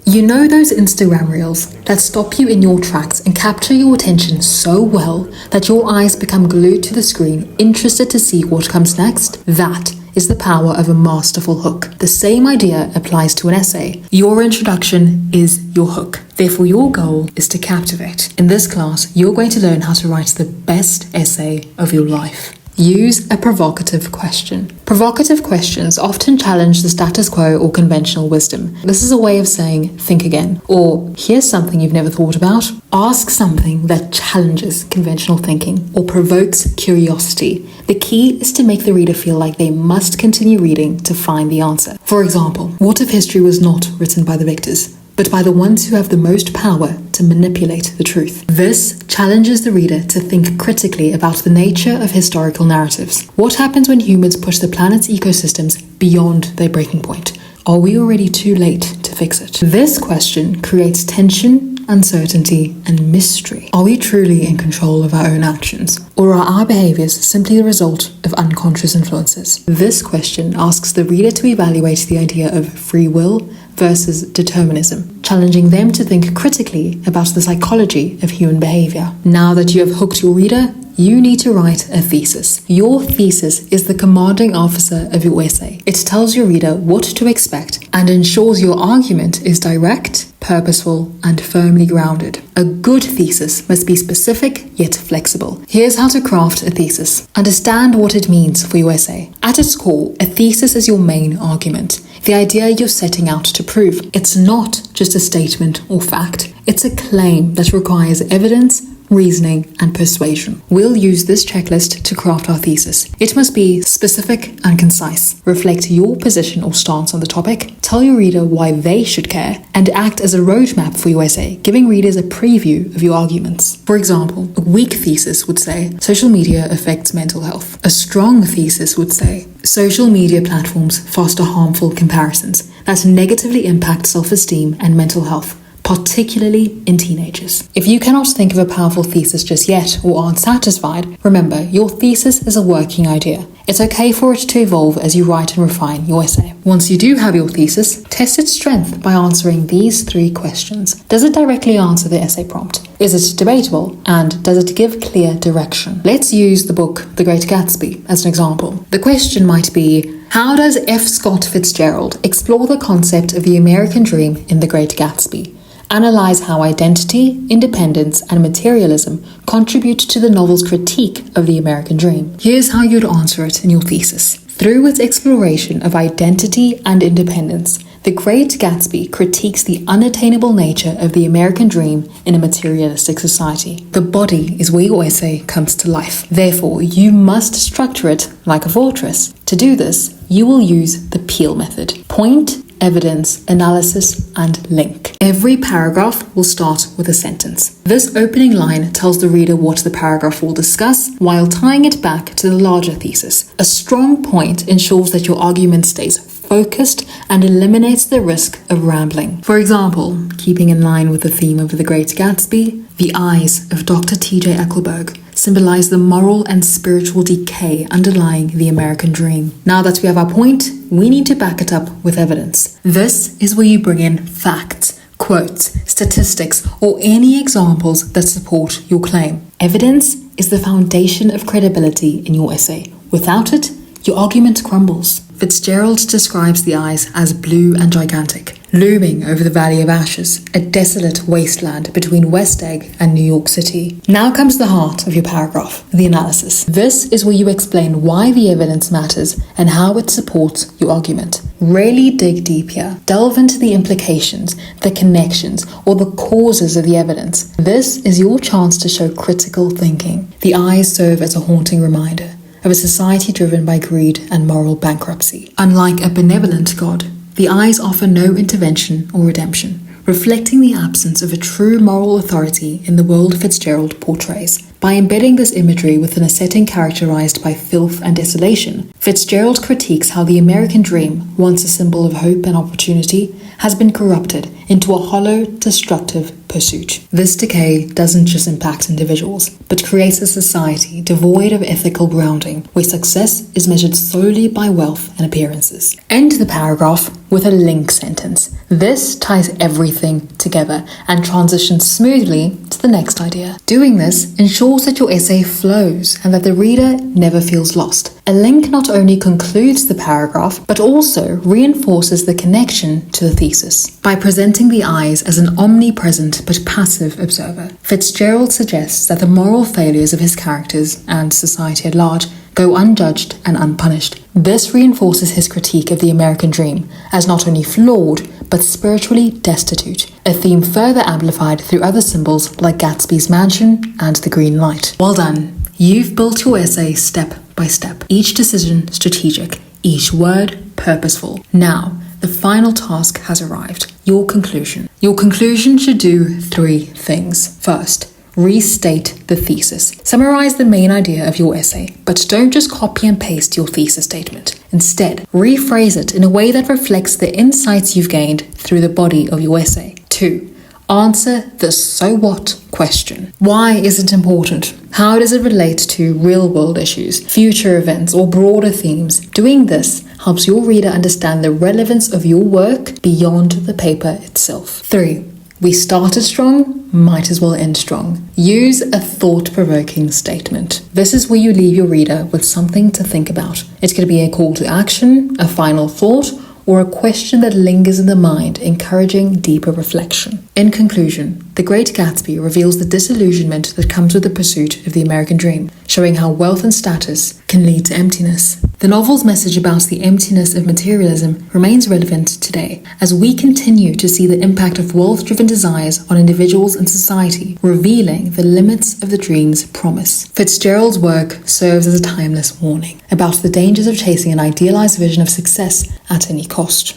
You know those Instagram reels that stop you in your tracks and capture your attention so well that your eyes become glued to the screen, interested to see what comes next? That is the power of a masterful hook. The same idea applies to an essay. Your introduction is your hook. Therefore, your goal is to captivate. In this class, you're going to learn how to write the best essay of your life. Use a provocative question. Provocative questions often challenge the status quo or conventional wisdom. This is a way of saying, think again, or here's something you've never thought about. Ask something that challenges conventional thinking or provokes curiosity. The key is to make the reader feel like they must continue reading to find the answer. For example, what if history was not written by the victors, but by the ones who have the most power to manipulate the truth? This challenges the reader to think critically about the nature of historical narratives. What happens when humans push the planet's ecosystems beyond their breaking point? Are we already too late to fix it? This question creates tension, uncertainty, and mystery. Are we truly in control of our own actions? Or are our behaviors simply the result of unconscious influences? This question asks the reader to evaluate the idea of free will versus determinism, challenging them to think critically about the psychology of human behavior. Now that you have hooked your reader, you need to write a thesis. Your thesis is the commanding officer of your essay. It tells your reader what to expect and ensures your argument is direct, purposeful, and firmly grounded. A good thesis must be specific yet flexible. Here's how to craft a thesis. Understand what it means for your essay. At its core, a thesis is your main argument, the idea you're setting out to prove. It's not just a statement or fact. It's a claim that requires evidence, reasoning, and persuasion. We'll use this checklist to craft our thesis. It must be specific and concise, reflect your position or stance on the topic, tell your reader why they should care, and act as a roadmap for your essay, giving readers a preview of your arguments. For example, a weak thesis would say, social media affects mental health. A strong thesis would say, social media platforms foster harmful comparisons that negatively impact self-esteem and mental health, particularly in teenagers. If you cannot think of a powerful thesis just yet or aren't satisfied, remember, your thesis is a working idea. It's okay for it to evolve as you write and refine your essay. Once you do have your thesis, test its strength by answering these 3 questions. Does it directly answer the essay prompt? Is it debatable? And does it give clear direction? Let's use the book The Great Gatsby as an example. The question might be, how does F. Scott Fitzgerald explore the concept of the American dream in The Great Gatsby? Analyze how identity, independence, and materialism contribute to the novel's critique of the American dream. Here's how you'd answer it in your thesis. Through its exploration of identity and independence, The Great Gatsby critiques the unattainable nature of the American dream in a materialistic society. The body is where your essay comes to life. Therefore, you must structure it like a fortress. To do this, you will use the Peel method. Point, evidence, analysis, and link. Every paragraph will start with a sentence. This opening line tells the reader what the paragraph will discuss while tying it back to the larger thesis. A strong point ensures that your argument stays focused and eliminates the risk of rambling. For example, keeping in line with the theme of The Great Gatsby, the eyes of Dr. T.J. Ecclesburg symbolize the moral and spiritual decay underlying the American dream. Now that we have our point, we need to back it up with evidence. This is where you bring in facts, quotes, statistics, or any examples that support your claim. Evidence is the foundation of credibility in your essay. Without it, your argument crumbles. Fitzgerald describes the eyes as blue and gigantic, looming over the Valley of Ashes, a desolate wasteland between West Egg and New York City. Now comes the heart of your paragraph, the analysis. This is where you explain why the evidence matters and how it supports your argument. Really dig deep here. Delve into the implications, the connections, or the causes of the evidence. This is your chance to show critical thinking. The eyes serve as a haunting reminder of a society driven by greed and moral bankruptcy. Unlike a benevolent God, the eyes offer no intervention or redemption, reflecting the absence of a true moral authority in the world Fitzgerald portrays. By embedding this imagery within a setting characterized by filth and desolation, Fitzgerald critiques how the American dream, once a symbol of hope and opportunity, has been corrupted into a hollow, destructive pursuit. This decay doesn't just impact individuals, but creates a society devoid of ethical grounding, where success is measured solely by wealth and appearances. End the paragraph with a link sentence. This ties everything together and transitions smoothly to the next idea. Doing this ensures that your essay flows and that the reader never feels lost. A link not only concludes the paragraph, but also reinforces the connection to the thesis. By presenting the eyes as an omnipresent but passive observer, Fitzgerald suggests that the moral failures of his characters and society at large go unjudged and unpunished. This reinforces his critique of the American dream as not only flawed, but spiritually destitute, a theme further amplified through other symbols like Gatsby's mansion and the green light. Well done. You've built your essay step by step, each decision strategic, each word purposeful. Now, the final task has arrived, your conclusion. Your conclusion should do 3 things. First, restate the thesis. Summarize the main idea of your essay, but don't just copy and paste your thesis statement. Instead, rephrase it in a way that reflects the insights you've gained through the body of your essay. 2. Answer the so what question. Why is it important? How does it relate to real-world issues, future events, or broader themes? Doing this helps your reader understand the relevance of your work beyond the paper itself. 3. We started strong, might as well end strong. Use a thought-provoking statement. This is where you leave your reader with something to think about. It could be a call to action, a final thought, or a question that lingers in the mind, encouraging deeper reflection. In conclusion, The Great Gatsby reveals the disillusionment that comes with the pursuit of the American dream, showing how wealth and status can lead to emptiness. The novel's message about the emptiness of materialism remains relevant today, as we continue to see the impact of wealth-driven desires on individuals and society, revealing the limits of the dream's promise. Fitzgerald's work serves as a timeless warning about the dangers of chasing an idealized vision of success at any cost.